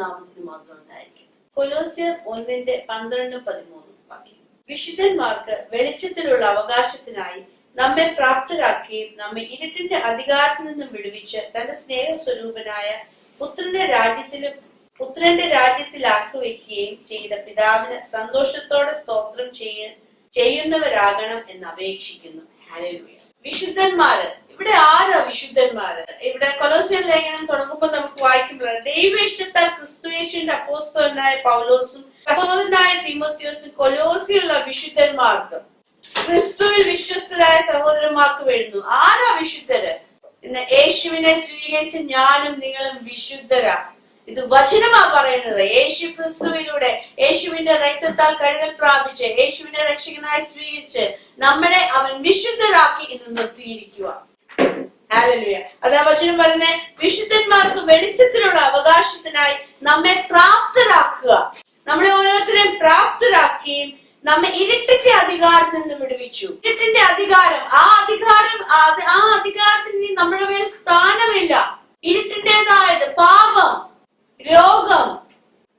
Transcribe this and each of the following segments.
നാമത്തിന് മാത്രം ഉണ്ടായിരിക്കും. കൊലോസ്യർ 1:12-13 വാക്യം. വിശുദ്ധന്മാർക്ക് വെളിച്ചത്തിലുള്ള അവകാശത്തിനായി നമ്മെ പ്രാപ്തരാക്കുകയും നമ്മെ ഇരുട്ടിന്റെ അധികാരത്തിൽ നിന്നും വിടുവിച്ച് തന്റെ സ്നേഹസ്വരൂപനായ പുത്രന്റെ രാജ്യത്തിലാക്കുവെക്കുകയും ചെയ്ത പിതാവിന് സന്തോഷത്തോടെ സ്തോത്രം ചെയ്യുന്നവരാകണം എന്ന് അപേക്ഷിക്കുന്നു. ഹല്ലേലൂയ. വിശുദ്ധന്മാര്, ഇവിടെ ആരാ വിശുദ്ധന്മാര്? ഇവിടെ കൊലോസ്യർ ലേഖനം തുടങ്ങുമ്പോൾ നമുക്ക് വായിക്കുമ്പോൾ ദൈവേഷ്ടത്താൽ ക്രിസ്തുയേശുവിന്റെ അപ്പോസ്തലനായ പൗലോസും സഹോദരനായ തീമോഥെയോസും കൊലോസ്യയിലുള്ള വിശുദ്ധന്മാർക്ക്, ക്രിസ്തുവിൽ വിശ്വസ്തരായ സഹോദരന്മാർക്ക് എഴുതുന്നു. ആരാ വിശുദ്ധര്? ഇന്ന് യേശുവിനെ സ്വീകരിച്ച ഞാനും നിങ്ങളും വിശുദ്ധരാ. ഇത് വചനമാ പറയുന്നത്. യേശു ക്രിസ്തുവിലൂടെ യേശുവിന്റെ രക്തത്താൽ കഴുകൽ പ്രാപിച്ച് യേശുവിനെ രക്ഷകനായി സ്വീകരിച്ച് നമ്മളെ അവൻ വിശുദ്ധരാക്കി ഇന്ന് നിർത്തിയിരിക്കുക. ഹല്ലേലൂയ. അതാ വചനം പറയുന്നത്, വിശുദ്ധന്മാർക്ക് വെളിച്ചത്തിലുള്ള അവകാശത്തിനായി നമ്മെ പ്രാപ്തരാക്കുക. നമ്മളെ ഓരോരുത്തരെയും പ്രാപ്തരാക്കുകയും നമ്മെ ഇരുട്ടിന്റെ അധികാരത്തിൽ നിന്ന് വിടുവിച്ചു. ഇരുട്ടിന്റെ അധികാരം, ആ അധികാരത്തിന് നമ്മുടെ മേൽ സ്ഥാനമില്ല. ഇരുട്ടിന്റേതായത് പാപം, രോഗം,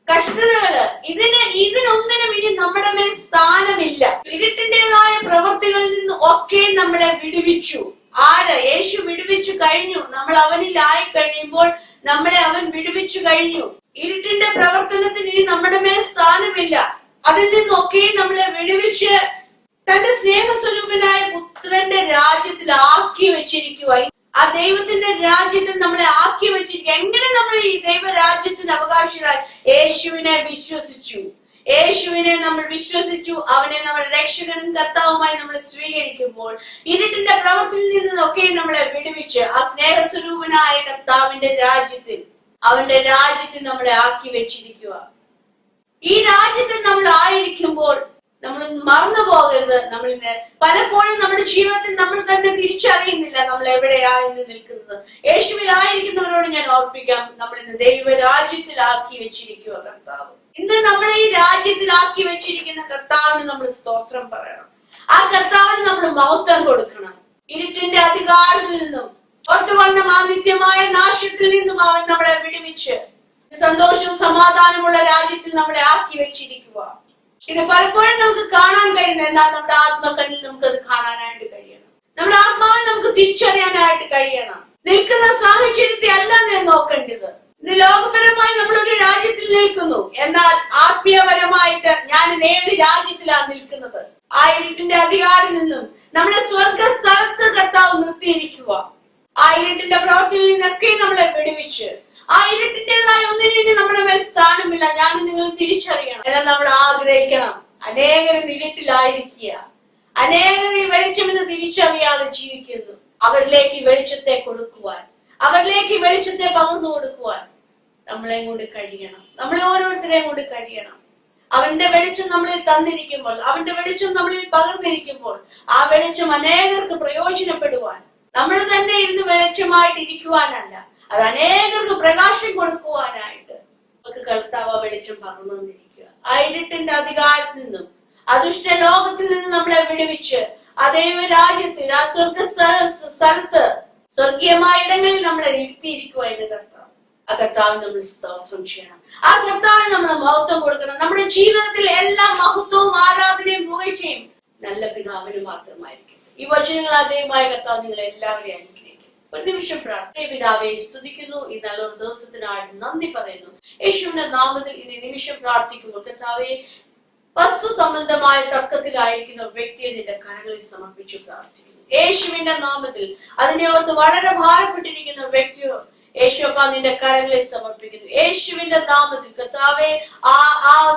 കഷ്ടതകള്, ഇതിനൊന്നിനും ഇനി നമ്മുടെ മേൽ സ്ഥാനമില്ല. ഇരുട്ടിന്റേതായ പ്രവൃത്തികളിൽ നിന്ന് ഒക്കെ നമ്മളെ വിടുവിച്ചു. ആര്? യേശു വിടുവിച്ചു കഴിഞ്ഞു. നമ്മൾ അവനിലായി കഴിയുമ്പോൾ നമ്മളെ അവൻ വിടുവിച്ചു കഴിഞ്ഞു. ഇരുട്ടിന്റെ പ്രവർത്തനത്തിന് ഇനി നമ്മുടെ മേൽ സ്ഥാനമില്ല. അതിൽ നിന്നൊക്കെ നമ്മളെ വിടുവിച്ച് തന്റെ സ്നേഹസ്വരൂപനായ പുത്രന്റെ രാജ്യത്തിൽ ആക്കി വെച്ചിരിക്കുക. ആ ദൈവത്തിന്റെ രാജ്യത്തിൽ നമ്മളെ ആക്കി വെച്ചിരിക്കുക. എങ്ങനെ നമ്മൾ ഈ ദൈവരാജ്യത്തിന് അവകാശികളായി? യേശുവിനെ വിശ്വസിച്ചു. യേശുവിനെ നമ്മൾ വിശ്വസിച്ചു. അവനെ നമ്മൾ രക്ഷകനും കർത്താവുമായി നമ്മൾ സ്വീകരിക്കുമ്പോൾ ഇരുട്ടിന്റെ പ്രവൃത്തിയിൽ നിന്നൊക്കെ നമ്മളെ വിടുവിച്ച് ആ സ്നേഹസ്വരൂപനായ കർത്താവിന്റെ രാജ്യത്തിൽ, അവന്റെ രാജ്യത്തിൽ നമ്മളെ ആക്കി വെച്ചിരിക്കുക. ഈ രാജ്യത്തിൽ നമ്മൾ ആയിരിക്കുമ്പോൾ നമ്മൾ മറന്നു പോകരുത്. നമ്മൾ ഇന്ന് പലപ്പോഴും നമ്മുടെ ജീവിതത്തിൽ നമ്മൾ തന്നെ തിരിച്ചറിയുന്നില്ല നമ്മൾ എവിടെയാ ഇന്ന് നിൽക്കുന്നത്. യേശുവിലായിരിക്കുന്നവരോട് ഞാൻ ഓർപ്പിക്കാം, നമ്മൾ ഇന്ന് ദൈവരാജ്യത്തിലാക്കി വെച്ചിരിക്കുക കർത്താവ്. ഇന്ന് നമ്മളെ ഈ രാജ്യത്തിലാക്കി വെച്ചിരിക്കുന്ന കർത്താവിന് നമ്മൾ സ്തോത്രം പറയണം. ആ കർത്താവിന് നമ്മൾ മഹത്വം കൊടുക്കണം. ഇരുട്ടിന്റെ അധികാരത്തിൽ നിന്നും ഓർത്തുകൊള്ളുന്ന ആ നിത്യമായ നാശത്തിൽ നിന്നും അവൻ നമ്മളെ വിടുവിച്ച് സന്തോഷവും സമാധാനമുള്ള രാജ്യത്തിൽ നമ്മളെ ആക്കി വെച്ചിരിക്കുക. ഇത് പലപ്പോഴും നമുക്ക് കാണാൻ കഴിയുന്ന, എന്നാൽ നമ്മുടെ ആത്മകണ്ണിൽ നമുക്കത് കാണാനായിട്ട് കഴിയണം. നമ്മുടെ ആത്മാവിൽ നമുക്ക് തിരിച്ചറിയാനായിട്ട് കഴിയണം. നിൽക്കുന്ന സാഹചര്യത്തെ അല്ല ഞാൻ നോക്കേണ്ടത്. ഇന്ന് ലോകപരമായി നമ്മൾ ഒരു രാജ്യത്തിൽ നിൽക്കുന്നു, എന്നാൽ ആത്മീയപരമായിട്ട് ഞാൻ ഏത് രാജ്യത്തിലാണ് നിൽക്കുന്നത്? ആ ഇരുട്ടിന്റെ അധികാരം നിന്നും നമ്മളെ സ്വർഗ സ്ഥലത്ത് കർത്താവ് നിർത്തിയിരിക്കുക. ആ ഇരുട്ടിന്റെ പ്രവൃത്തിയിൽ നിന്നൊക്കെ നമ്മളെ വിടുവിച്ച് ആ ഇരുട്ടിന്റേതായ ഒന്നിനും നമ്മുടെ മേൽ സ്ഥാനമില്ല. ഞാൻ നിങ്ങൾ തിരിച്ചറിയണം. എന്നാൽ നമ്മൾ ആഗ്രഹിക്കണം. അനേകരും ഇരുട്ടിലായിരിക്കുക, അനേകർ ഈ വെളിച്ചമെന്ന് തിരിച്ചറിയാതെ ജീവിക്കുന്നു. അവരിലേക്ക് വെളിച്ചത്തെ കൊടുക്കുവാൻ, അവരിലേക്ക് വെളിച്ചത്തെ പകർന്നു കൊടുക്കുവാൻ നമ്മളെ കൊണ്ട് കഴിയണം. നമ്മളെ ഓരോരുത്തരെയും കൊണ്ട് കഴിയണം. അവന്റെ വെളിച്ചം നമ്മളിൽ തന്നിരിക്കുമ്പോൾ, അവന്റെ വെളിച്ചം നമ്മളിൽ പകർന്നിരിക്കുമ്പോൾ ആ വെളിച്ചം അനേകർക്ക് പ്രയോജനപ്പെടുവാൻ, നമ്മൾ തന്നെ ഇരുന്ന് വെളിച്ചമായിട്ട് ഇരിക്കുവാനല്ല, അത് അനേകർക്ക് പ്രകാശം കൊടുക്കുവാനായിട്ട് നമുക്ക് കർത്താവ് വെളിച്ചം പകർന്നു തന്നിരിക്കുക. ആ ഇരുട്ടിന്റെ അധികാരത്തിൽ നിന്നും അദുഷ്ട ലോകത്തിൽ നിന്ന് നമ്മളെ വിടുവിച്ച് ആ ദൈവരാജ്യത്തിൽ, ആ സ്ഥലത്ത്, സ്വർഗീയമായ ഇടങ്ങളിൽ നമ്മളെ ഇരുത്തിയിരിക്കുക എന്ന് കർത്താവ്. ആ കർത്താവിന് നമ്മൾ സ്തോത്രം ചെയ്യണം. ആ കർത്താവിന് നമ്മൾ മഹത്വം കൊടുക്കണം. നമ്മുടെ ജീവിതത്തിൽ എല്ലാ മഹത്വവും ആരാധനയും പുകഴ്ചയും നല്ല പിതാവിന് മാത്രമായിരിക്കും. ഈ വചനങ്ങൾ അതേമായ കർത്താവ് നിങ്ങൾ എല്ലാവരെയും അനുഗ്രഹിക്കും. ഒരു നിമിഷം പ്രാർത്ഥന. പിതാവെ, സ്തുതിക്കുന്നു. ഈ നല്ലൊരു ദിവസത്തിനായിട്ട് നന്ദി പറയുന്നു. യേശുവിന്റെ നാമത്തിൽ ഇന്ന് നിമിഷം പ്രാർത്ഥിക്കുമ്പോൾ കർത്താവെ, വസ്തു സംബന്ധമായ തർക്കത്തിലായിരിക്കുന്ന വ്യക്തിയെ നിന്റെ കരങ്ങളിൽ സമർപ്പിച്ചു പ്രാർത്ഥിക്കുന്നു. യേശുവിന്റെ നാമത്തിൽ അതിനെ ഓർത്ത് വളരെ ഭാരപ്പെട്ടിരിക്കുന്ന വ്യക്തിയോ യേശുപ്പ നിന്റെ കരങ്ങളെ സമർപ്പിക്കുന്നു. യേശുവിന്റെ നാമത്തിൽ കർത്താവെ, ആ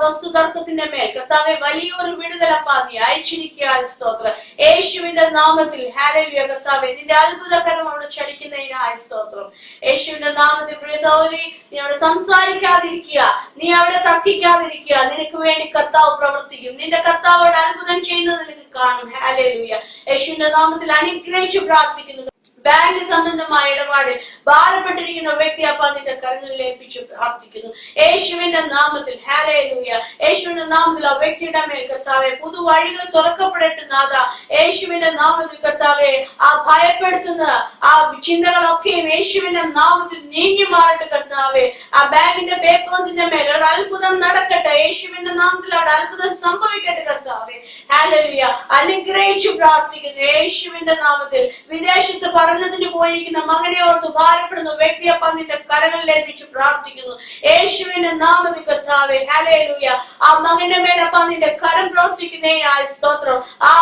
വസ്തു തർക്കത്തിന്റെ മേൽ കർത്താവെ വലിയൊരു വിടുതലപ്പ നീ അയച്ചിരിക്കുക. സ്തോത്രം. യേശുവിന്റെ നാമത്തിൽ ഹല്ലേലൂയ. കർത്താവെ, നിന്റെ അത്ഭുതകരം അവിടെ ചലിക്കുന്നതിനായ സ്തോത്രം. യേശുവിന്റെ നാമത്തിൽ പ്രിയ സഹോദരി, നീ അവിടെ സംസാരിക്കാതിരിക്കുക, നീ അവിടെ തർക്കിക്കാതിരിക്കുക. നിനക്ക് വേണ്ടി കർത്താവ് പ്രവർത്തിക്കും. നിന്റെ കർത്താവോട് അത്ഭുതം ചെയ്യുന്നത് നിനക്ക് കാണും. ഹല്ലേലൂയ. യേശുവിന്റെ നാമത്തിൽ അനുഗ്രഹിച്ചു പ്രാർത്ഥിക്കുന്നു. ബാങ്ക് സംബന്ധമായ ഇടപാടിൽ ഭാരപ്പെട്ടിരിക്കുന്ന വ്യക്തി അപ്പ നിന്റെ കരങ്ങളിൽ ഏൽപ്പിച്ച് പ്രാർത്ഥിക്കുന്നു യേശുവിന്റെ നാമത്തിൽ. ഹല്ലേലൂയ. യേശുവിന്റെ നാമത്തിൽ ആ വ്യക്തിയുടെ മേൽ കർത്താവെ പുതുവഴികൾ തുറക്കപ്പെടട്ടെ നാഥ. യേശുവിന്റെ നാമത്തിൽ കർത്താവെ ആ ഭയപ്പെടുത്തുന്ന ആ ചിന്തകളൊക്കെയും യേശുവിന്റെ നാമത്തിൽ നീങ്ങി മാറട്ടെ കർത്താവെ. ആ ബാങ്കിന്റെ പേപ്പേഴ്സിന്റെ മേൽ ഒരു അത്ഭുതം നടക്കട്ടെ യേശുവിന്റെ നാമത്തിൽ. അവിടെ അത്ഭുതം സംഭവിക്കട്ടെ കർത്താവെ. ഹല്ലേലൂയ. അനുഗ്രഹിച്ചു പ്രാർത്ഥിക്കുന്നു യേശുവിന്റെ നാമത്തിൽ. വിദേശത്ത് പഠനത്തിന് പോയിരിക്കുന്ന മകനെ ഓർത്ത് ഭാരപ്പെടുന്ന വ്യക്തിയപ്പ നിന്റെ കരങ്ങളിൽ ഏൽപ്പിച്ചു പ്രാർത്ഥിക്കുന്നു യേശുവിന്റെ നാമത്തിൽ കർത്താവേ. ഹല്ലേലൂയ. ആ മകന്റെ മേലപ്പ നിന്റെ കരം പ്രവർത്തിക്കുന്നതിനായ സ്തോത്രം. ആ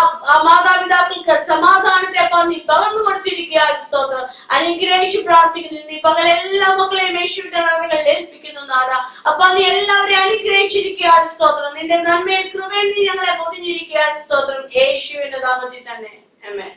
മാതാപിതാക്കൾക്ക് സമാധാനത്തെ അപ്പ നീ പകർന്നു കൊടുത്തിരിക്കുക സ്തോത്രം. അനുഗ്രഹിച്ചു പ്രാർത്ഥിക്കുന്നു. നീ പകലെല്ലാ മക്കളെയും യേശുവിന്റെ കരങ്ങളിൽ ഏൽപ്പിക്കുന്നു നാഥ. അപ്പൊ നീ എല്ലാവരെയും അനുഗ്രഹിച്ചിരിക്കുക സ്തോത്രം. നിന്റെ നന്മയിൽ കൃപയിൽ നീ ഞങ്ങളെ പൊതിഞ്ഞിരിക്കുക സ്തോത്രം യേശുവിന്റെ നാമത്തിൽ തന്നെ. ആമേൻ.